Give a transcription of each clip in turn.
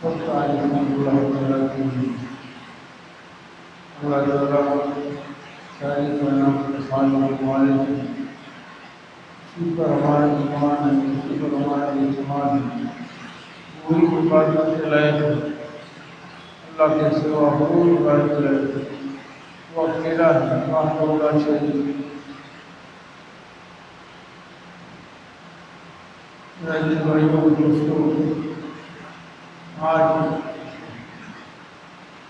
سب کا اللہ تعالیٰ کی اللہ تعالیٰ ساری کائنات کے خالق مالک ہے، اسی پر ہمارا ایمان ہے، اسی پر ہمارا اعتماد ہے، پوری عبادت کے لائق ہے، اللہ کے سوا کوئی عبادت لائق ہے، وہ اکیلا ہے، وحدہ لا شریک له۔ میرے بھائیوں اور دوستوں، آج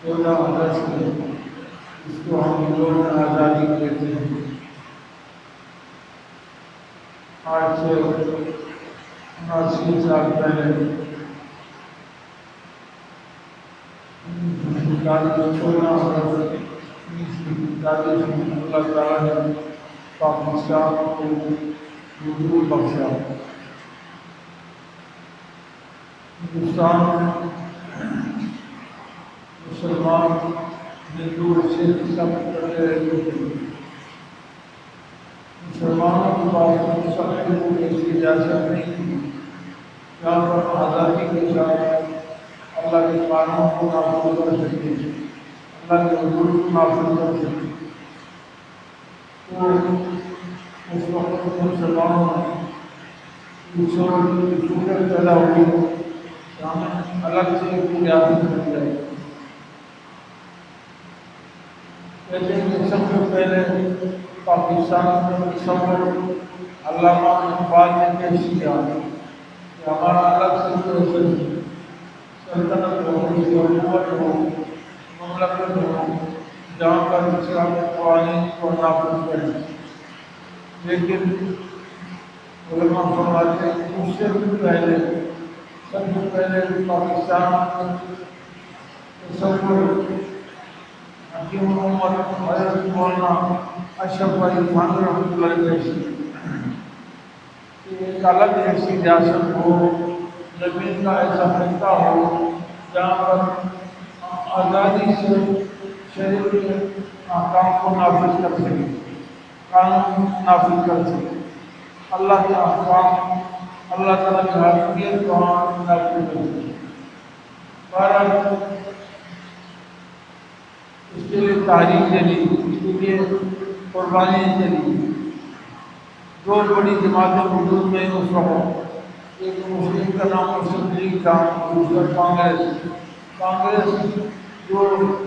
14 اگست ہے، اس کو ہم یوم آزادی کہتے ہیں۔ آج سے 79 سال پہلے 16 اگست 1947 میں اللہ تعالیٰ نے پاکستان کو حضور بخشا۔ ہندوستان میں مسلمان ہندو سکھ سب کرتے رہتے تھے۔ مسلمانوں کے پاس مستقل کو ایسی اجازت نہیں تھی جہاں پر آزادی کے ساتھ اللہ کے قانون کو نافذ کر سکتے، اللہ کے حضور کو نافذ کر سکتے۔ تو اس وقت مسلمانوں میں صورت پیدا ہوئی کہ ہمیں الگ سے ایک ریاست مل جائے۔ کہتے ہیں کہ سب سے پہلے پاکستان میں تصور علامہ اقبال نے پیش کیا کہ ہمارا الگ سے سلطنت ہو، حکومت ہو، مملکت ہو، جہاں پر اسلام کے قوانین کو نافذ کریں۔ لیکن علماء فرماتے ہیں کہ اس سے بھی پہلے سب سے پہلے پاکستان میں تصور حکیم محمد حضرت مولانا اشرف علی تھانوی رحمۃ اللہ علیہ کہ ایک الگ ایسی ریاست ہو، زمین کا ایسا خطہ ہو جہاں پر آزادی سے شریعت کے احکام کو نافذ کر سکے، قانون نافذ کر سکے، اللہ کے احکام، اللہ تعالیٰ کی حاکمیت کو نافذ کر سکے۔ بہرحال اس کے لیے تحریک چلی، اس کے لیے قربانی چلی۔ دو بڑی جماعتیں وجود میں اس وقت، ایک مسلم کا نام مسلم لیگ تھا، دوسرا کانگریس۔ کانگریس جو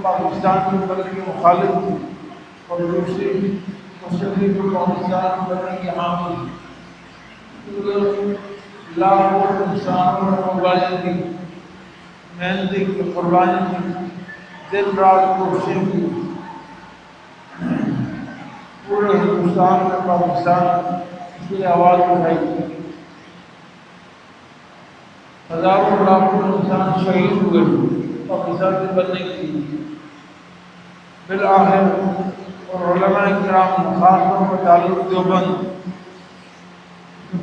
پاکستان کے بننے کی مخالف تھی، اور دوسری مسلم لیگ جو پاکستان کے بننے کی حامی تھی۔ لاکھوں انسانوں نے قربانی دی، محنت کی قربانی دی، دن رات کوششیں کی۔ پورے ہندوستان میں پاکستان اس کی آواز اٹھائی، ہزاروں لاکھوں انسان شہید ہوئے پاکستان کے بننے کے لیے۔ بالآخر اور علماء کرام خاص طور پر تعلق دیوبند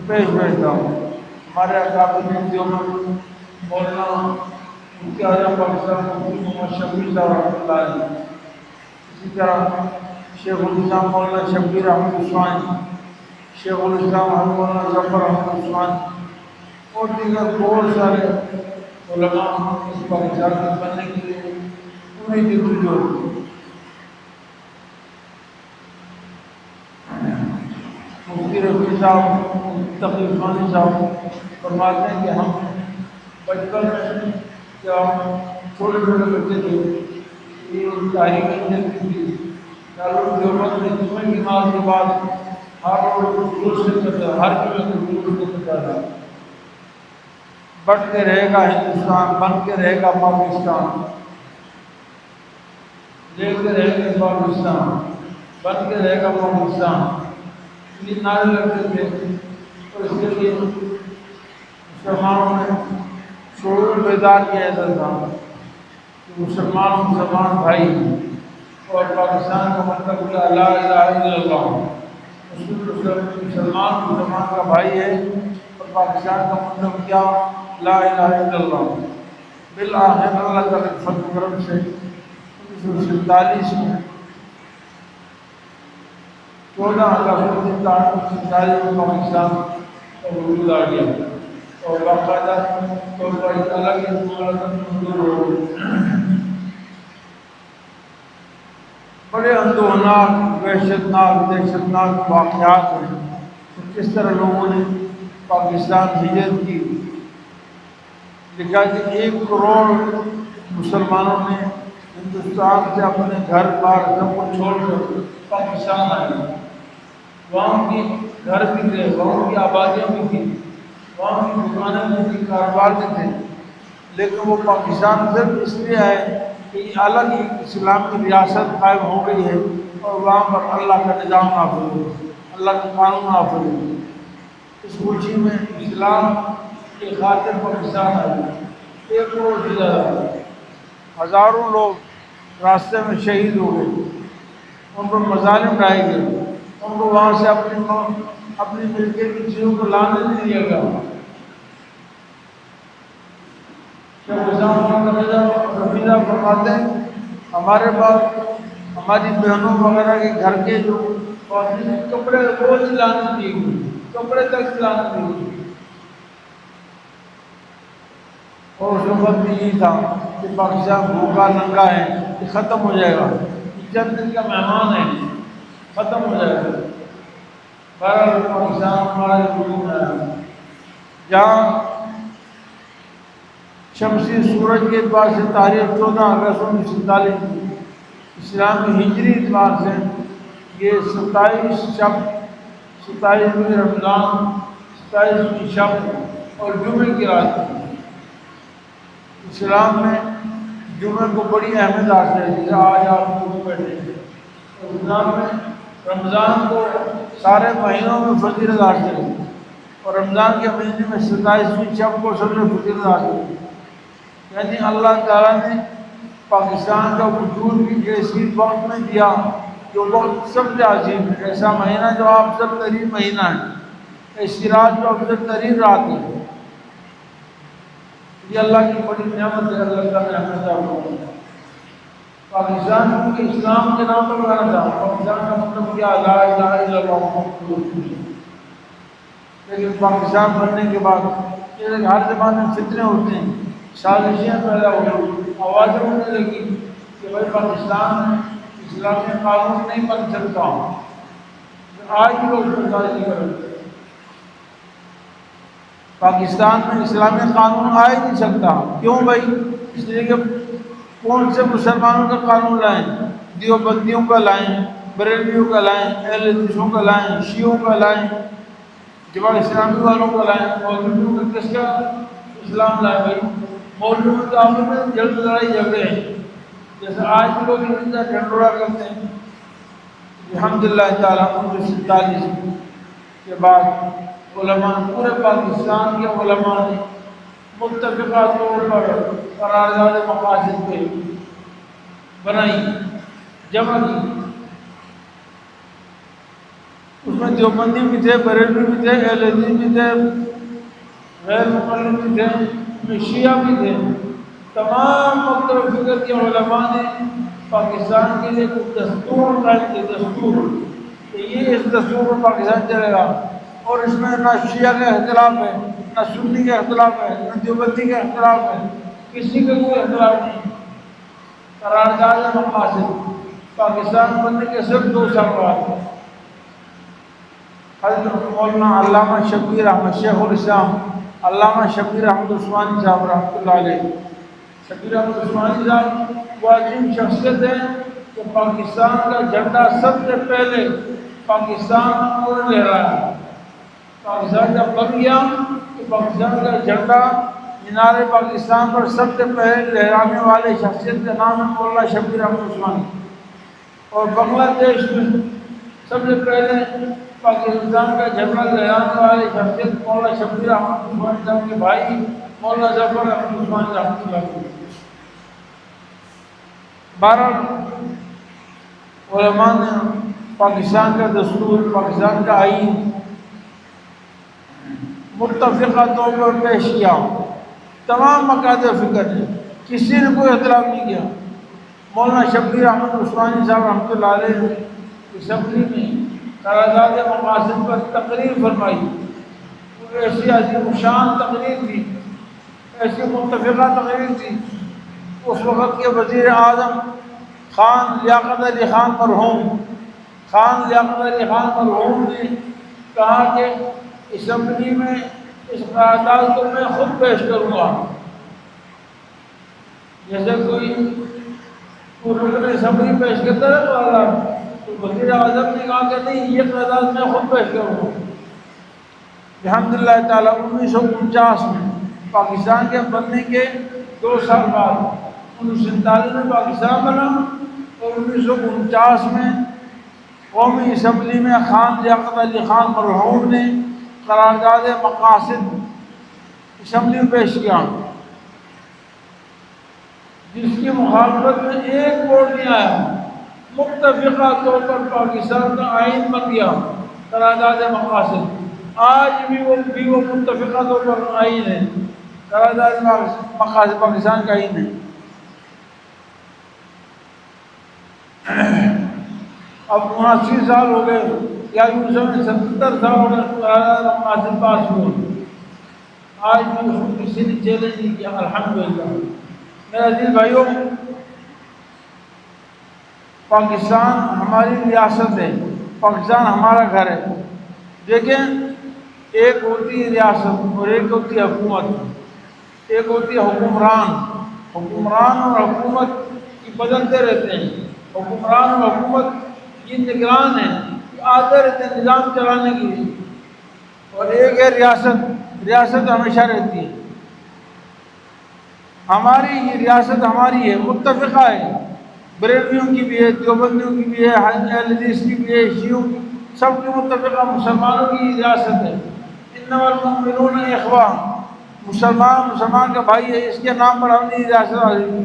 پیش بیٹھتا ہوں، ہمارے اکابرین دیوبند مولانا مفتی اعظم پاکستان مفتی محمد شبیر صاحب رحمۃ اللہ علیہ، اسی طرح شیخ الاسلام مولانا شبیر احمد عثمانی، شیخ الاسلام مولانا ظفر احمد عثمانی اور دیگر بہت سارے علماء اس پاکستان کے بننے کے لیے انہیں جدوجہد۔ مفتی رفیع صاحب تقی عثمانی صاحب فرماتے ہیں کہ ہم بچپن میں جب چھوٹے چھوٹے بچے تھے، یہ تاریخی چلتی تھی، دارالعلوم دیوبند میں جمعہ کی نماز کے بعد ہر روز جلوس نکلتا، ہر جمعے کو جلوس نکلتا تھا، بٹ کے رہے گا ہندوستان، بن کے رہے گا پاکستان، لے کے رہے گا پاکستان، بن کے رہے گا پاکستان، یہ نعرے لگتے تھے۔ اور اس کے لیے مسلمانوں نے شعور بیدار کیا جاتا تھا کہ مسلمان بھائی، اور پاکستان کا مطلب لا الہ الا اللہ، مسلمان کا بھائی ہے، اور پاکستان کا مطلب کیا؟ لا الہ الا اللہ۔ بالآخر اللہ تعالیٰ کے فضل و کرم سے 1947 میں 14 اگست 1947 میں پاکستان کا وجود آ گیا۔ اور باقاعدہ طور پر الگ منظور ہو گئی۔ بڑے اندوہناک دہشت ناک واقعات ہیں کہ کس طرح لوگوں نے پاکستان ہجرت کی۔ لکھا کہ 1 کروڑ مسلمانوں نے ہندوستان سے اپنے گھر بار سب کو چھوڑ کر پاکستان آئے۔ وہاں کی گھر بھی تھے، وہاں کی آبادیاں بھی تھیں، وہاں کی دکانیں بھی تھیں، کاروبار بھی تھے، لیکن وہ پاکستان صرف اس لیے آئے کہ یہ الگ ہی اسلامی ریاست قائم ہو گئی ہے اور وہاں پر اللہ کا نظام نافذ ہو، اللہ کا قانون نافذ ہو۔ اس خوشی میں اسلام کی خاطر پاکستان آئے۔ 1 کروڑ سے زیادہ، ہزاروں لوگ راستے میں شہید ہو گئے، ان پر مظالم ڈھائے گئے، ان کو وہاں سے اپنی ملکیت کی چیزوں کو لانے نہیں دیا گیا۔ رفیدہ فرماتے ہیں ہمارے پاس ہماری بہنوں وغیرہ کے گھر کے جو کپڑے وہ لانے دیے گئے، کپڑے تک لانے دیے گئے۔ اور اس وقت بھی یہ تھا کہ پاکستان بھوکا ننگا ہے، یہ ختم ہو جائے گا، یہ چند دن کا مہمان ہے، ختم ہو جائے گا۔ بہرحال پاکستان ہمارے وجود میں ہے، جہاں شمسی سورج کے اعتبار سے تاریخ 14 اگست 1947، اسلامی ہجری اعتبار سے یہ 27 شب، 27ویں رمضان، 27ویں شب اور جمعے کی رات ہے۔ اسلام میں جمعے کو بڑی اہمیت حاصل ہے، جیسے آج آپ جمعے بیٹھے ہیں۔ اسلام میں رمضان کو سارے مہینوں میں فضیلت حاصل ہے، اور رمضان کے مہینے میں 27ویں شب کو سب سے فضیلت حاصل ہے۔ یعنی اللہ تعالیٰ نے پاکستان کا وجود بھی ایسی وقت میں دیا جو وقت سب سے عظیم ہے، ایسا مہینہ جو افضل ترین مہینہ ہے، ایسی رات جو افضل ترین رات ہے۔ یہ اللہ کی بڑی نعمت ہے، اللہ کا رحمت ہے۔ پاکستان کو اسلام کے نام پر بنانا تھا، پاکستان کا مطلب کیا؟ لا الہ الا اللہ محمد رسول اللہ۔ لیکن پاکستان بننے کے بعد ہر زمانے میں فتنے ہوتے ہیں، سازشیں پیدا ہو گئی، آوازیں ہونے لگی کہ بھائی پاکستان میں اسلامی قانون نہیں بن سکتا۔ آج بھی لوگ سازشیں کر رہے ہیں، پاکستان میں اسلامی قانون آ ہی نہیں سکتا۔ کیوں بھائی؟ اس لیے کہ کون سے مسلمانوں کا قانون لائیں؟ دیوبندیوں کا لائیں، بریلویوں کا لائیں، اہل حدیثوں کا لائیں، شیعوں کا لائیں، جماعت اسلامی والوں کا لائیں، مولویوں کا، کس کا اسلام لائیں بھائی؟ مولویوں کے آپس میں جلد لڑائی جھگڑے ہیں، جیسے آج بھی لوگ اتنا ڈھنڈورا کرتے ہیں۔ الحمدللہ تعالیٰ 1947 کے بعد علماء، پورے پاکستان کے علماء نے متفقہ طور پر قرارداد مقاصد پہ بنائی، جمع کی۔ اس میں دیوبندی بھی تھے، بریلوی بھی تھے، اہل حدیث بھی تھے، غیر مقلد بھی تھے، شیعہ بھی تھے۔ تمام مختلف فکر کے علماء نے پاکستان کے لیے کچھ دستور قائم کیے، دستور کہ یہ اس دستور پر پاکستان چلے گا، اور اس میں نہ شیعہ کا اختلاف ہے، نہ سنی کا اختلاف ہے، نہ دیوبندی کا اختلاف ہے، کسی کا کوئی اختلاف نہیں۔ قرارداد مقاصد پاکستان بننے کے صرف 2 سال بعد حضرت مولانا علامہ شبیر احمد، شیخ الاسلام علامہ شبیر احمد عثمانی صاحب رحمۃ اللہ علیہ، شبیر احمد عثمانی صاحب وہ عظیم شخصیت ہے کہ پاکستان کا جھنڈا سب سے پہلے پاکستان کو لہرایا۔ پاکستان جب بن گیا تو پاکستان کا جھنڈا مینار پاکستان پر سب سے پہلے لہرانے والے شخصیت کا نام ہے مولانا شبیر احمد عثمانی۔ اور بنگلہ دیش میں سب سے پہلے پاکستان کا جھنڈا لہرانے والے شخصیت مولانا شبیر احمد عثمانی صاحب کے بھائی مولانا ظفر احمد عثمانی رحمۃ اللہ علیہ۔ بہرحال علماء نے پاکستان کا دستور، پاکستان کا آئین متفقہ طور پر پیش کیا۔ تمام مکاتب فکر نے، کسی نے کوئی اختلاف نہیں کیا۔ مولانا شبیر احمد عثمانی صاحب رحمۃ اللہ علیہ نے اسمبلی میں قرارداد مقاصد پر تقریر فرمائی۔ ایسی عظیم شان تقریر تھی، ایسی متفقہ تقریر تھی۔ اس وقت کے وزیر اعظم خان لیاقت علی خان مرحوم، نے کہا کہ اسمبلی میں اس قرارداد کو میں خود پیش کروں گا۔ جیسے کوئی رکن اسمبلی پیش کرتا ہے تو وزیر اعظم نے کہا کہ نہیں، یہ قرارداد میں خود پیش کروں گا۔ الحمدللہ تعالیٰ 1949 میں پاکستان کے بننے کے 2 سال بعد 1947 میں پاکستان بنا، اور 1949 میں قومی اسمبلی میں خان لیاقت علی خان مرحوم نے قرارداد مقاصد اسمبلی میں پیش کیا، جس کی مخالفت میں ایک ووٹ نہیں آیا۔ متفقہ طور پر پاکستان کا آئین بن گیا قرارداد مقاصد۔ آج بھی وہ متفقہ طور پر آئین ہے، قرارداد مقاصد پاکستان کا آئین ہے۔ اب 79 سال ہو گئے، یا یوں سمجھ 77 سال ہو گئے قرارداد مقاصد پاس ہوئے، آج بھی اس کو کسی نے چیلنج نہیں کیا۔ الحمدللہ میرے عزیز بھائیوں، پاکستان ہماری ریاست ہے، پاکستان ہمارا گھر ہے۔ دیکھیں، ایک ہوتی ہے ریاست اور ایک ہوتی ہے حکومت، ایک ہوتی ہے حکمران اور حکومت کی بدلتے رہتے ہیں۔ حکمران اور حکومت یہ نگران ہیں، یہ آتے رہتے ہیں نظام چلانے کے لیے، اور ایک ہے ریاست ہمیشہ رہتی ہے۔ ہماری یہ ریاست ہماری ہے، متفقہ ہے، بریلویوں کی بھی ہے، دیوبندیوں کی بھی ہے، اہل حدیث کی بھی ہے، شیعوں کی، سب کی متفقہ مسلمانوں کی ریاست ہے۔ انما المؤمنون اخوہ، مسلمان کا بھائی ہے، اس کے نام پر ہم نے ریاست حاصل کی۔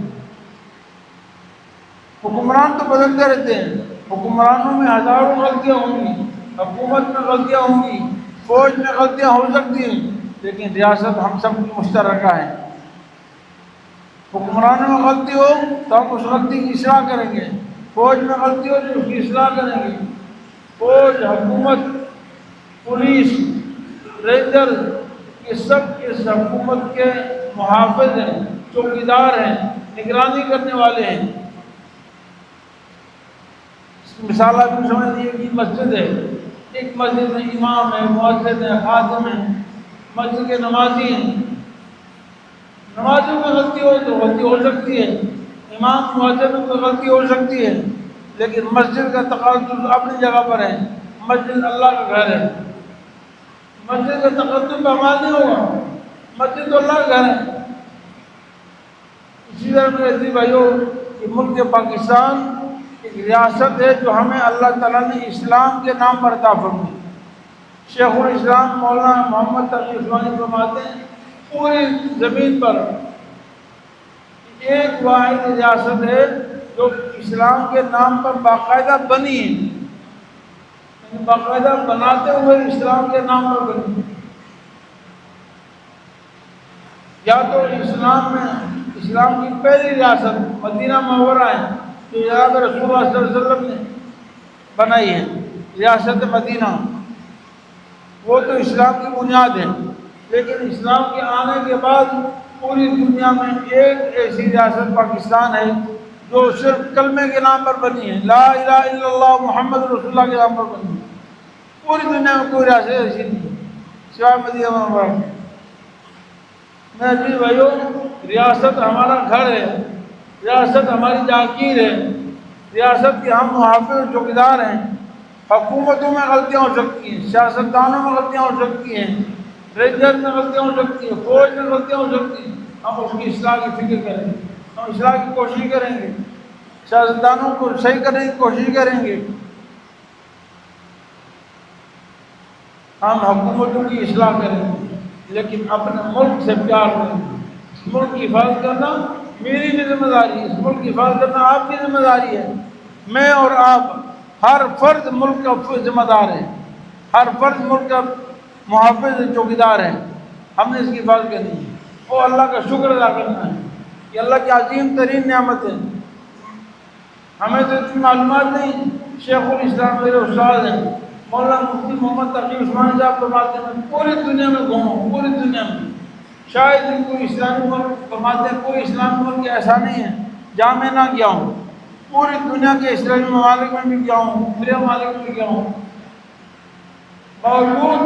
حکمران تو بدلتے رہتے ہیں، حکمرانوں میں ہزاروں غلطیاں ہوں گی، حکومت میں غلطیاں ہوں گی، فوج میں غلطیاں ہو سکتی ہیں، لیکن ریاست ہم سب کی مشترکہ ہے۔ حکمرانوں میں غلطی ہو تو ہم اس غلطی کی اصلاح کریں گے، فوج میں غلطی ہو تو اس کی اصلاح کریں گے۔ فوج، حکومت، پولیس، رینجر، یہ سب اس حکومت کے محافظ ہیں، چوکیدار ہیں، نگرانی کرنے والے ہیں۔ مثال آپ کو سمجھ لیجیے کہ مسجد ہے، ایک مسجد میں امام ہے، مؤذن ہے، خادم ہے، مسجد کے نمازی ہیں۔ نمازیوں میں غلطی ہو تو غلطی ہو سکتی ہے، امام مؤذن میں کوئی غلطی ہو سکتی ہے، لیکن مسجد کا تقدس اپنی جگہ پر ہے۔ مسجد اللہ کا گھر ہے، مسجد کا تقدس بمال نہیں ہوگا، مسجد تو اللہ کا گھر ہے۔ اسی طرح میرے عزیز بھائیوں، کہ ملک پاکستان ایک ریاست ہے جو ہمیں اللہ تعالیٰ نے اسلام کے نام پر عطا فرمائی۔ شیخ الاسلام مولانا محمد تقی عثمانی فرماتے ہیں، پوری زمین پر ایک واحد ریاست ہے جو اسلام کے نام پر باقاعدہ بنی ہے، یعنی باقاعدہ بناتے ہوئے اسلام کے نام پر بنی۔ یا تو اسلام کی پہلی ریاست مدینہ منورہ ہے، جو جناب رسول اللہ صلی اللہ علیہ وسلم نے بنائی ہے، ریاست مدینہ، وہ تو اسلام کی بنیاد ہے۔ لیکن اسلام کے آنے کے بعد پوری دنیا میں ایک ایسی ریاست پاکستان ہے جو صرف کلمے کے نام پر بنی ہے، لا الہ الا اللہ محمد رسول اللہ کے نام پر بنی ہے۔ پوری دنیا میں کوئی ریاست ایسی نہیں سوائے مدینہ منورہ۔ میرے عزیز بھائیوں، ریاست ہمارا گھر ہے، ریاست ہماری جاگیر ہے، ریاست کے ہم محافظ و چوکیدار ہیں۔ حکومتوں میں غلطیاں ہو سکتی ہیں، سیاستدانوں میں غلطیاں ہو سکتی ہیں، رینجر میں غلطیاں ہو سکتی ہیں، فوج میں غلطیاں ہو سکتی ہیں، ہم اس کی اصلاح کی فکر کریں گے، ہم اصلاح کی کوشش کریں گے، سیاستدانوں کو صحیح کرنے کی کوشش کریں گے، ہم حکومتوں کی اصلاح کریں گے، لیکن اپنے ملک سے پیار کریں گے۔ اس ملک کی حفاظت کرنا میری بھی ذمہ داری ہے، اس ملک کی حفاظت کرنا آپ کی ذمہ داری ہے۔ میں اور آپ، ہر فرد ملک کا ذمہ دار ہے، ہر فرد ملک کا محافظ چوکیدار ہے۔ ہم نے اس کی حفاظت کرنی ہے اور اللہ کا شکر ادا کرنا ہے کہ اللہ کی عظیم ترین نعمت ہے۔ ہمیں تو اتنی معلومات نہیں، شیخ الاسلام میرے استاد ہیں، مولانا مفتی محمد تقی عثمانی صاحب فرماتے ہیں میں پوری دنیا میں گھوما ہوں، پوری دنیا میں شاید ان کو اسلامی ملک فرماتے ہیں کوئی اسلامی ملک ایسا نہیں ہے جہاں میں نہ گیا ہوں، پوری دنیا کے اسلامی ممالک میں بھی گیا ہوں، پورے ممالک میں بھی گیا ہوں، باوجود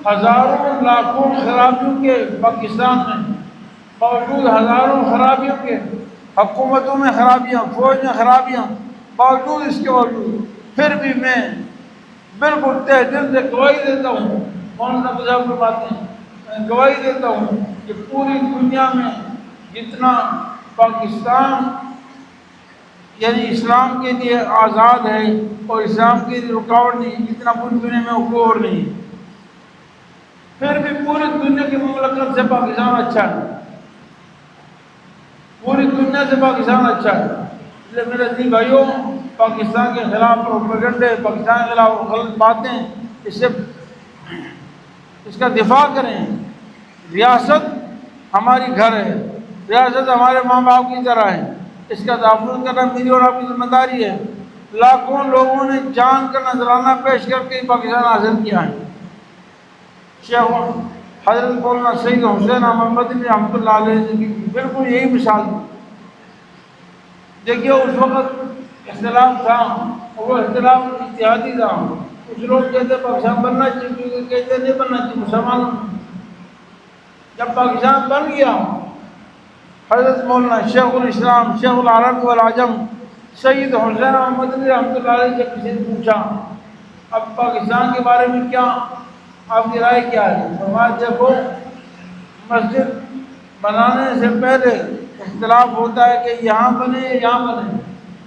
ہزاروں لاکھوں خرابیوں کے پاکستان میں، باوجود ہزاروں خرابیوں کے، حکومتوں میں خرابیاں، فوج میں خرابیاں، باوجود اس کے باوجود پھر بھی میں بالکل تہ دل سے گواہی دیتا ہوں، مولانا صاحب فرماتے ہیں میں گواہی دیتا ہوں کہ پوری دنیا میں جتنا پاکستان یعنی اسلام کے لیے آزاد ہے اور اسلام کے لیے رکاوٹ نہیں، اتنا پوری دنیا میں کوئی اور نہیں، پھر بھی پوری دنیا کی مملکت سے پاکستان اچھا ہے، پوری دنیا سے پاکستان اچھا ہے، اس لیے میرے دین بھائیوں پاکستان کے خلاف پروپیگنڈے، پاکستان کے خلاف غلط باتیں، اس کا دفاع کریں۔ ریاست ہماری گھر ہے، ریاست ہمارے ماں باپ کی طرح ہے، اس کا تحفظ کرنا میری اور آپ کی ذمہ داری ہے۔ لاکھوں لوگوں نے جان کا نذرانہ پیش کر کے پاکستان حاصل کیا ہے۔ شیخ حضرت مولانا سید حسین احمد مدنی رحمۃ اللہ علیہ کی بالکل یہی مثال تھی۔ دیکھیے اس وقت اختلاف تھا، وہ اختلاف اتحادی تھا، کچھ لوگ کہتے پاکستان بننا چاہیے، کیونکہ کہتے نہیں بننا چاہیے مسلمان۔ جب پاکستان بن گیا حضرت مولانا شیخ الاسلام شیخ العرب والعجم سید حسین احمد مدنی رحمۃ اللہ علیہ سے کسی نے پوچھا اب پاکستان کے بارے میں کیا آپ کی رائے کیا ہے؟ فرمایا دیکھو مسجد بنانے سے پہلے اختلاف ہوتا ہے کہ یہاں بنے یا یہاں بنے،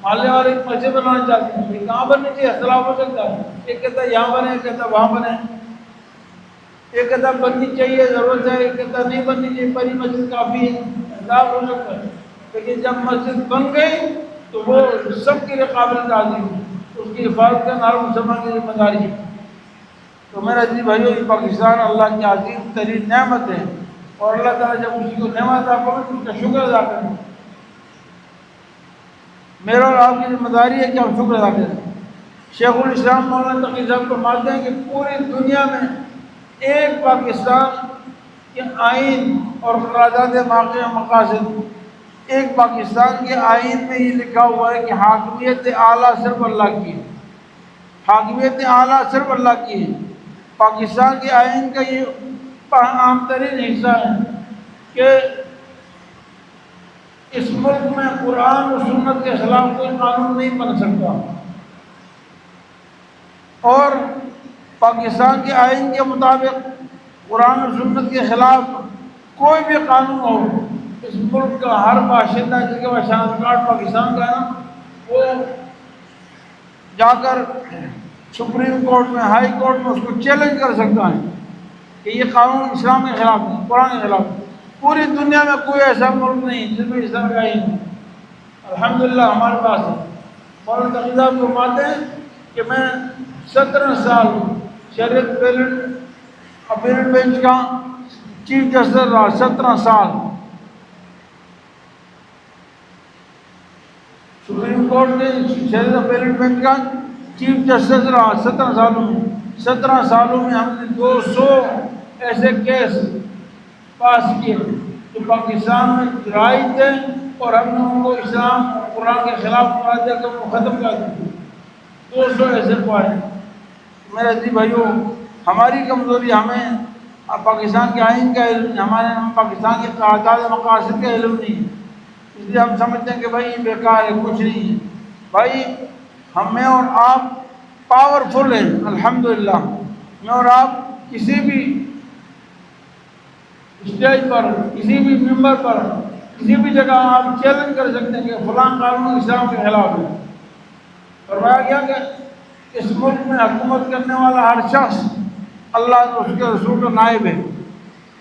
محلے والے ایک مسجد بنانا چاہتے ہیں، یہ کہاں بننی چاہیے، اختلاف ہو سکتا ہے، ایک کہتا ہے یہاں بنے، ایک کہتا ہے وہاں بنے، ایک کہتا بننی چاہیے ضرورت ہے، ایک کہتا نہیں بننی چاہیے، بڑی مسجد کافی ہے، اختلاف ہو سکتا ہے، لیکن جب مسجد بن گئی تو وہ سب کے لیے قابل تعظیم ہے، اس کی حفاظت کرنا ہر مسلمان کی ذمہ داری ہے۔ تو میرا عزیز بھائیو یہ پاکستان اللہ کی عظیم ترین نعمت ہے، اور اللہ تعالیٰ جب کسی کو نعمت عطا کرے تو اس کا شکر ادا کریں۔ میرا اور آپ کی ذمہ داری ہے کہ ہم شکر ادا کریں۔ شیخ الاسلام مولانا تقی صاحب فرماتے ہیں کہ پوری دنیا میں ایک پاکستان کے آئین اور قرارداد واقع مقاصد، ایک پاکستان کے آئین میں یہ لکھا ہوا ہے کہ حاکمیت اعلیٰ صرف اللہ کی ہے، حاکمیت اعلیٰ صرف اللہ کی ہے۔ پاکستان کے آئین کا یہ عام ترین حصہ ہے کہ اس ملک میں قرآن و سنت کے خلاف کوئی قانون نہیں بن سکتا، اور پاکستان کے آئین کے مطابق قرآن و سنت کے خلاف کوئی بھی قانون ہو، اس ملک کا ہر باشندہ جس کے پاس شناخت کارڈ پاکستان کا ہے نا، وہ جا کر سپریم کورٹ میں، ہائی کورٹ میں اس کو چیلنج کر سکتا ہے کہ یہ قانون اسلام کے خلاف ہے، قرآن کے خلاف ہے۔ پوری دنیا میں کوئی ایسا ملک نہیں جس میں اسلام کا آئین ہے، الحمدللہ ہمارے پاس ہے۔ مولانا تقی صاحب فرماتے ہیں کہ میں 17 سال شریعت اپیلٹ بینچ کا چیف جسٹس رہا، 17 سال سپریم کورٹ کے شریعت اپیلٹ بینچ کا چیف جسٹس رہا 17 سالوں میں۔ 17 سالوں میں ہم نے 200 ایسے کیس پاس کیے جو پاکستان میں جرائم تھے، اور ہم نے ان کو اسلام اور قرآن کے خلاف قرار دے کر ان کو ختم کر دیا۔ 200 ایسے پائے۔ میرے عزیز بھائیوں ہماری کمزوری ہمیں پاکستان کے آئین کا علم نہیں، ہمارے پاکستان کے قرارداد مقاصد کا علم نہیں، اس لیے ہم سمجھتے ہیں کہ بھائی یہ بیکار ہے، کچھ نہیں ہے۔ بھائی ہمیں اور آپ پاورفل ہیں الحمدللہ، میں اور آپ کسی بھی اسٹیج پر، کسی بھی ممبر پر، کسی بھی جگہ آپ چیلنج کر سکتے ہیں کہ فلاں قانون اسلام کے خلاف ہے۔ فرمایا گیا کہ اس ملک میں حکومت کرنے والا ہر شخص اللہ اور اس کے رسول کا نائب ہے،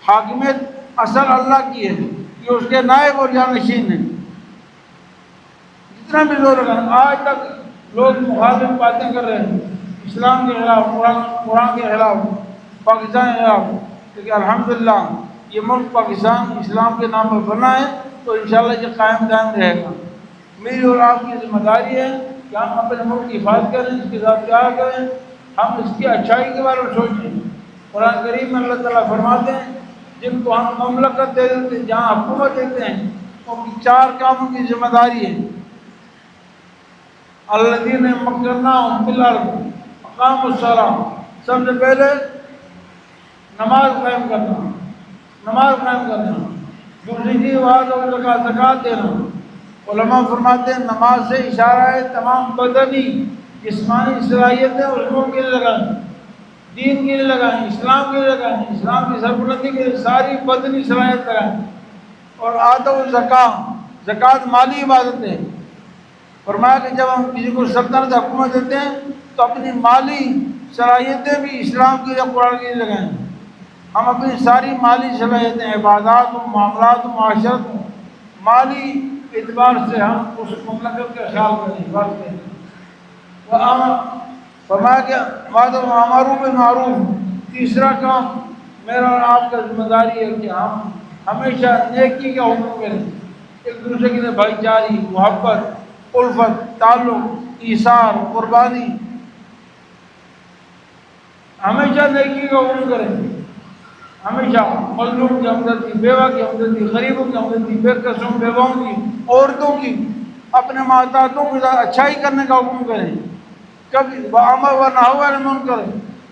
حاکمیت اصل اللہ کی ہے، یہ اس کے نائب اور جانشین ہیں۔ جتنا بھی زور لگا، آج تک لوگ مخالف باتیں کر رہے ہیں اسلام کے خلاف، قرآن کے خلاف، پاکستان کے خلاف، لیکن الحمدللہ یہ ملک پاکستان اسلام کے نام پر بنا ہے تو انشاءاللہ یہ قائم دائم رہے گا۔ میری اور آپ کی ذمہ داری ہے کہ ہم اپنے ملک کی حفاظت کریں، اس کے ساتھ پیار کریں، ہم اس کی اچھائی کے بارے میں سوچیں۔ قرآن کریم میں اللہ تعالیٰ فرماتے ہیں جن کو ہم مملکت دے دیتے ہیں، جہاں حکومت دیتے ہیں، ان کی 4 کاموں کی ذمہ داری ہے۔ الذین مکناہم فی الارض اقاموا الصلاۃ، سب سے پہلے نماز قائم کرنا، نماز قائم کرنا۔ دوسری چیز زکوٰۃ دینا۔ علماء فرماتے ہیں نماز سے اشارہ ہے تمام بدنی جسمانی صلاحیتیں علموں کے لیے لگائیں، دین کے لیے لگائیں، اسلام کے لیے لگائیں، اسلام کی سربلندی کے لیے ساری بدنی صلاحیت لگائیں۔ اور آدو زکوٰۃ، زکوٰۃ مالی عبادت ہے۔ فرمایا کہ جب ہم کسی کو سلطنت حکومت دیتے ہیں تو اپنی مالی صلاحیتیں بھی اسلام کے لیے، قرآن کے لیے لگائیں۔ ہم اپنی ساری مالی صلاحیتیں، عبادات و معاملات و معاشرت مالی اعتبار سے ہم اس مملکت کا خیال کریں، بات کریں۔ فرمایا کہ معروف بالمعروف، تیسرا کام میرا اور آپ کا ذمہ داری ہے کہ ہم ہمیشہ نیکی کا حکم کریں، ایک دوسرے کے لیے بھائی چاری، محبت، الفت، تعلق، ایثار، قربانی، ہمیشہ نیکی کا حکم کریں، ہمیشہ مظلوم کی ہمدردی، بیوہ کی ہمدردی، غریبوں کی ہمدردی، بے قصوں بیواؤں کی، عورتوں کی، اپنے محتاجوں کے ساتھ اچھائی کرنے کا حکم کریں، کبھی وَأَمْرُ وَنَهْيُ عَنِ الْمُنكَرِ۔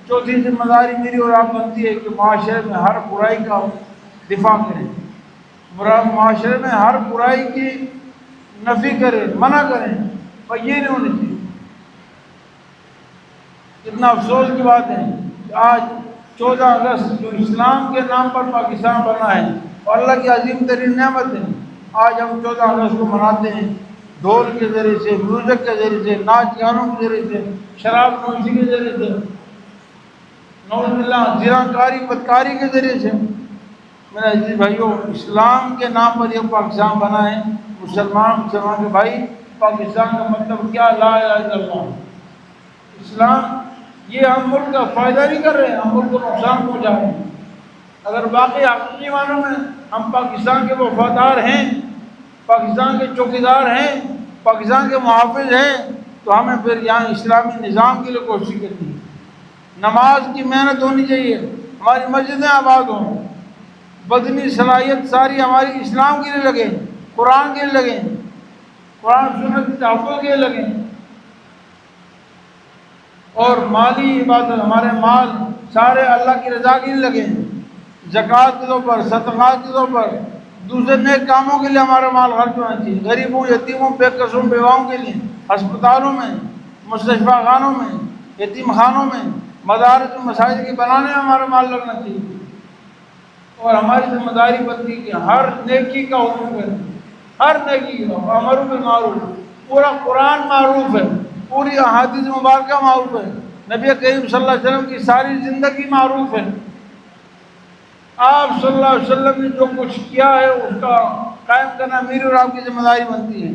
چوتھی ذمہ داری میری اور آپ بنتی ہے کہ معاشرے میں ہر برائی کا دفاع کریں، معاشرے میں ہر برائی کی نفی کریں، منع کریں، اور یہ نہیں ہونی چاہیے۔ اتنا افسوس کی بات ہے کہ آج 14 اگست جو اسلام کے نام پر پاکستان بنا ہے اور اللہ کی عظیم ترین نعمت ہے، آج ہم 14 اگست کو مناتے ہیں ڈھول کے ذریعے سے، میوزک کے ذریعے سے، ناچ گانوں کے ذریعے سے، شراب نوشی کے ذریعے سے، نعوذ باللہ زنا کاری بدکاری کے ذریعے سے۔ میرے عزیز بھائیوں، اسلام کے نام پر یہ پاکستان بنا ہے۔ مسلمان کے بھائی، پاکستان کا مطلب کیا؟ لا الہ الا اللہ، اسلام۔ یہ ہم ملک کا فائدہ نہیں کر رہے ہیں، ہم ملک کو نقصان پہنچا رہے ہیں۔ اگر باقی حقیقی معنوں میں ہم پاکستان کے وفادار ہیں، پاکستان کے چوکیدار ہیں، پاکستان کے محافظ ہیں، تو ہمیں پھر یہاں اسلامی نظام کے لیے کوشش کرنی ہے۔ نماز کی محنت ہونی چاہیے، ہماری مسجدیں آباد ہوں، بدنی صلاحیت ساری ہماری اسلام کے لیے لگیں، قرآن کے لیے لگیں، قرآن سنت کے تحفظ کے لیے لگیں، اور مالی عبادت ہمارے مال سارے اللہ کی رضا کے لیے لگیں، زکوٰۃ کے طور پر، صدقات کے طور پر، دوسرے نیک کاموں کے لیے ہمارا مال خرچ ہونا چاہیے، غریبوں، یتیموں، بے قصوں بیواؤں کے لیے، ہسپتالوں میں، مستشفیٰ خانوں میں، یتیم خانوں میں، مدارس و مساجد کے بنانے میں ہمارا مال لگنا چاہیے۔ اور ہماری ذمہ داری بنتی کہ ہر نیکی کا حکم کریں، ہر نیکی کا، امر بالمعروف، پورا قرآن معروف ہے، پوری احادیث مبارکہ معروف ہے، نبی کریم صلی اللہ علیہ وسلم کی ساری زندگی معروف ہے۔ آپ صلی اللہ علیہ وسلم نے جو کچھ کیا ہے اس کا قائم کرنا میری اور آپ کی ذمہ داری بنتی ہے،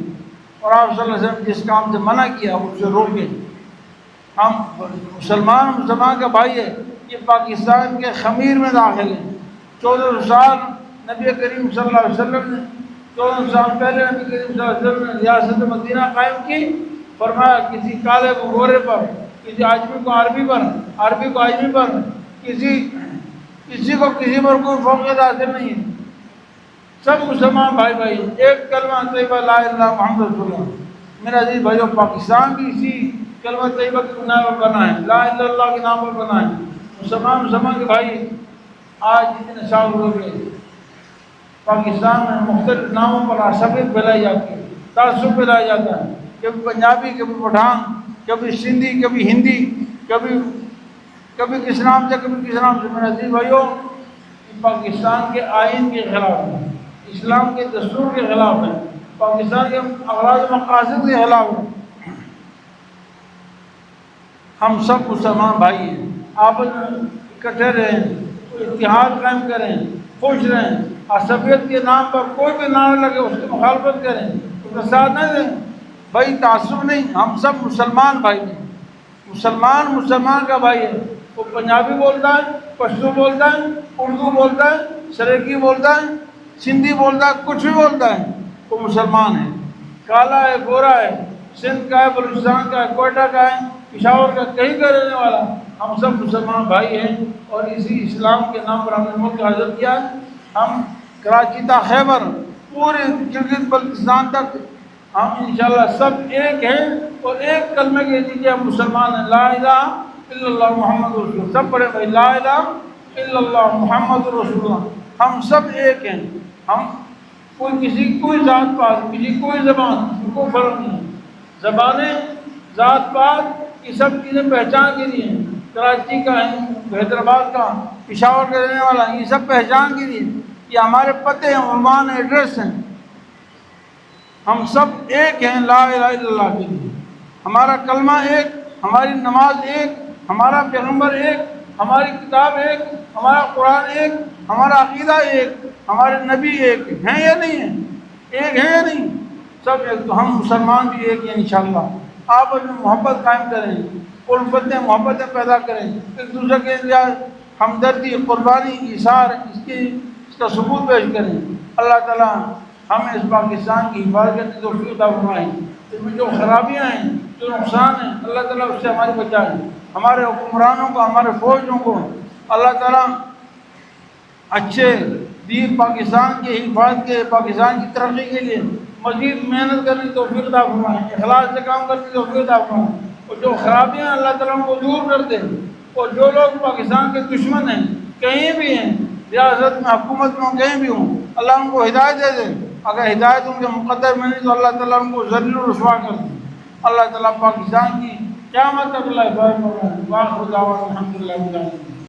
اور آپ صلی اللہ علیہ وسلم جس کام سے منع کیا اس سے روکیں۔ ہم مسلمان کا بھائی ہے، یہ پاکستان کے خمیر میں داخل ہے۔ 14 سال نبی کریم صلی اللہ علیہ وسلم نے، 14 سال پہلے نبی کریم صلی اللہ علیہ وسلم نے ریاست مدینہ قائم کی۔ فرمایا کسی کالے کو گورے پر، کسی عجمی کو عربی پر، عربی کو عجمی پر، کسی کو کسی پر کوئی فوقیت حاصل نہیں ہے، سب مسلمان بھائی بھائی، ایک کلمہ طیبہ لا الہ الا اللہ محمد رسول اللہ۔ میرا عزیز بھائیو، پاکستان بھی اسی کلمہ طیبہ کے نام پر بنا ہے، لا الہ الا اللہ کے نام پر بنا ہے۔ مسلمان کے بھائی، آج اتنے سال ہو گئے پاکستان میں مختلف ناموں پر عصبیت پھیلائی جاتی ہے، تعصب پھیلایا جاتا ہے، کبھی پنجابی، کبھی پٹھان، کبھی سندھی، کبھی ہندی، کبھی کس نام سے، کبھی کس نام سے۔ میرے عزیز بھائیوں، پاکستان کے آئین کے خلاف ہے، اسلام کے دستور کے خلاف ہے، پاکستان کے اغراض و مقاصد کے خلاف ہے۔ ہم سب مسلمان بھائی ہیں، آپس میں اکٹھے رہیں، اتحاد قائم کریں، خوش رہیں، عصبیت کے نام پر کوئی بھی نعرہ لگے اس کی مخالفت کریں، اس کا ساتھ نہ دیں۔ بھائی تعصب نہیں، ہم سب مسلمان بھائی ہیں۔ مسلمان کا بھائی ہے، وہ پنجابی بولتا ہے، پشتو بولتا ہے، اردو بولتا ہے، سریکی بولتا ہے، سندھی بولتا ہے، کچھ بھی بولتا ہے، وہ مسلمان ہے۔ کالا ہے، گورا ہے، سندھ کا ہے، بلوچستان کا ہے، کوئٹہ کا ہے، پشاور کا کہیں کا رہنے والا، ہم سب مسلمان بھائی ہیں اور اسی اسلام کے نام پر ہم نے ملک حاصل کیا ہے۔ ہم کراچی تا خیبر پورے گلگت بلتستان تک ہم انشاءاللہ سب ایک ہیں اور ایک کلمے کے دیجیے ہم مسلمان ہیں، لا الہ الا اللہ محمد رسول اللہ۔ سب پڑھے بھائی، لا الہ الا اللہ محمد رسول اللہ۔ ہم سب ایک ہیں، ہم کوئی ذات پات، کوئی زبان، کوئی فرق نہیں ہے۔ زبانیں، ذات پات، یہ سب چیزیں پہچان کے لیے ہیں۔ کراچی کا ہے، حیدرآباد کا، پشاور کا رہنے والا، یہ سب پہچان کے لیے، یہ ہمارے پتے ہیں، عنوان ایڈریس ہیں۔ ہم سب ایک ہیں لا الہ الا اللہ کے لیے۔ ہمارا کلمہ ایک، ہماری نماز ایک، ہمارا پیغمبر ایک، ہماری کتاب ایک، ہمارا قرآن ایک، ہمارا عقیدہ ایک، ہمارے نبی ایک ہیں یا نہیں ہیں؟ ایک ہیں یا نہیں؟ سب ایک۔ تو ہم مسلمان بھی ایک ہیں انشاءاللہ۔ آپ اپنی محبت قائم کریں، الفتیں محبتیں پیدا کریں، ایک دوسرے کے لیے ہمدردی، قربانی، ایثار، اس کا ثبوت پیش کریں۔ اللہ تعالیٰ ہمیں اس پاکستان کی حفاظت کی توفیق عطا فرمائیں۔ اس میں جو خرابیاں ہیں، جو نقصان ہیں، اللہ تعالیٰ اس سے ہماری بچائیں۔ ہمارے حکمرانوں کو، ہمارے فوجوں کو اللہ تعالیٰ اچھے دین پاکستان کے حفاظت کے، پاکستان کی ترقی کے لیے مزید محنت کرنے کی توفیق عطا فرمائیں، اخلاص سے کام کرنے کی توفیق عطا فرمائیں، اور جو خرابیاں اللہ تعالیٰ کو دور کر دیں۔ اور جو لوگ پاکستان کے دشمن ہیں، کہیں بھی ہیں، ریاست میں، حکومت میں ہوں، کہیں بھی ہوں، اللہ ان کو ہدایت دے دے۔ اگر ہدایت ان کے مقدر میں نہیں تو اللہ تعالیٰ ان کو ذلیل و رسوا کر دے۔ اللہ تعالیٰ پاکستان کی قیامت تک اللہ حفاظت فرمائے۔ وآخر دعوانا الحمدللہ رب العالمین۔